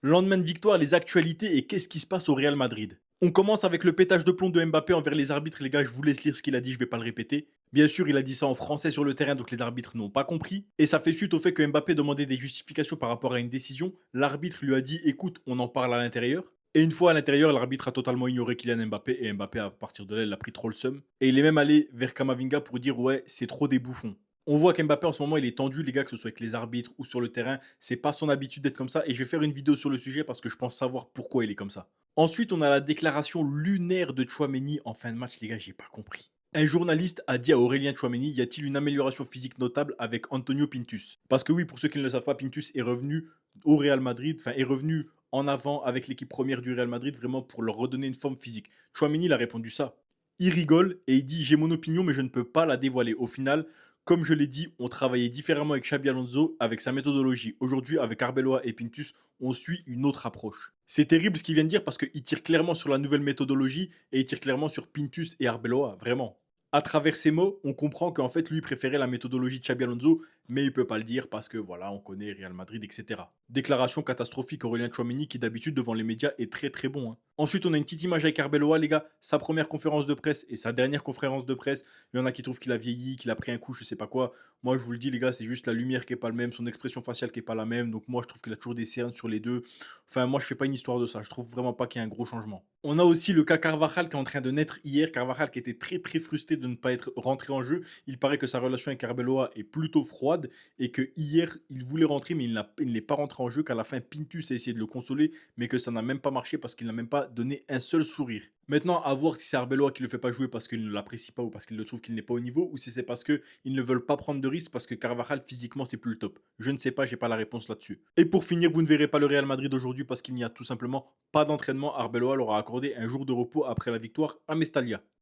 Lendemain de victoire, les actualités et qu'est-ce qui se passe au Real Madrid. On commence avec le pétage de plomb de Mbappé envers les arbitres. Les gars, je vous laisse lire ce qu'il a dit, je vais pas le répéter. Bien sûr, il a dit ça en français sur le terrain, donc les arbitres n'ont pas compris. Et ça fait suite au fait que Mbappé demandait des justifications par rapport à une décision. L'arbitre lui a dit écoute, on en parle à l'intérieur. Et une fois à l'intérieur, l'arbitre a totalement ignoré Kylian Mbappé. Et Mbappé, à partir de là, il a pris trop le seum. Et il est même allé vers Kamavinga pour dire ouais, c'est trop des bouffons. On voit qu'Mbappé en ce moment il est tendu, les gars, que ce soit avec les arbitres ou sur le terrain. C'est pas son habitude d'être comme ça. Et je vais faire une vidéo sur le sujet parce que je pense savoir pourquoi il est comme ça. Ensuite, on a la déclaration lunaire de Chouameni en fin de match, les gars, j'ai pas compris. Un journaliste a dit à Aurélien Chouameni y a-t-il une amélioration physique notable avec Antonio Pintus. Parce que oui, pour ceux qui ne le savent pas, Pintus est revenu au Real Madrid, enfin est revenu en avant avec l'équipe première du Real Madrid, vraiment pour leur redonner une forme physique. Chouameni il a répondu ça. Il rigole et il dit j'ai mon opinion mais je ne peux pas la dévoiler. Au final, comme je l'ai dit, on travaillait différemment avec Xabi Alonso, avec sa méthodologie. Aujourd'hui, avec Arbeloa et Pintus, on suit une autre approche. C'est terrible ce qu'il vient de dire parce qu'il tire clairement sur la nouvelle méthodologie et il tire clairement sur Pintus et Arbeloa, vraiment. À travers ces mots, on comprend qu'en fait, lui préférait la méthodologie de Xabi Alonso, mais il peut pas le dire parce que voilà, on connaît Real Madrid, etc. Déclaration catastrophique Aurélien Chouameni qui d'habitude devant les médias est très très bon, hein. Ensuite, on a une petite image avec Arbeloa, les gars. Sa première conférence de presse et sa dernière conférence de presse. Il y en a qui trouvent qu'il a vieilli, qu'il a pris un coup, je sais pas quoi. Moi, je vous le dis, les gars, c'est juste la lumière qui est pas le même, son expression faciale qui est pas la même. Donc, moi, je trouve qu'il a toujours des cernes sur les deux. Enfin, moi, je fais pas une histoire de ça. Je trouve vraiment pas qu'il y ait un gros changement. On a aussi le cas Carvajal qui est en train de naître hier. Carvajal qui était très très frustré de ne pas être rentré en jeu. Il paraît que sa relation avec Arbeloa est plutôt froide et que hier, il voulait rentrer, mais il n'est pas rentré en jeu. Qu'à la fin, Pintus a essayé de le consoler, mais que ça n'a même pas marché parce qu'il n'a même pas donné un seul sourire. Maintenant, à voir si c'est Arbeloa qui le fait pas jouer parce qu'il ne l'apprécie pas ou parce qu'il le trouve qu'il n'est pas au niveau, ou si c'est parce qu'ils ne veulent pas prendre de risques parce que Carvajal physiquement c'est plus le top. Je ne sais pas, j'ai pas la réponse là-dessus. Et pour finir, vous ne verrez pas le Real Madrid aujourd'hui parce qu'il n'y a tout simplement pas d'entraînement. Arbeloa leur a accordé un jour de repos après la victoire à Mestalia.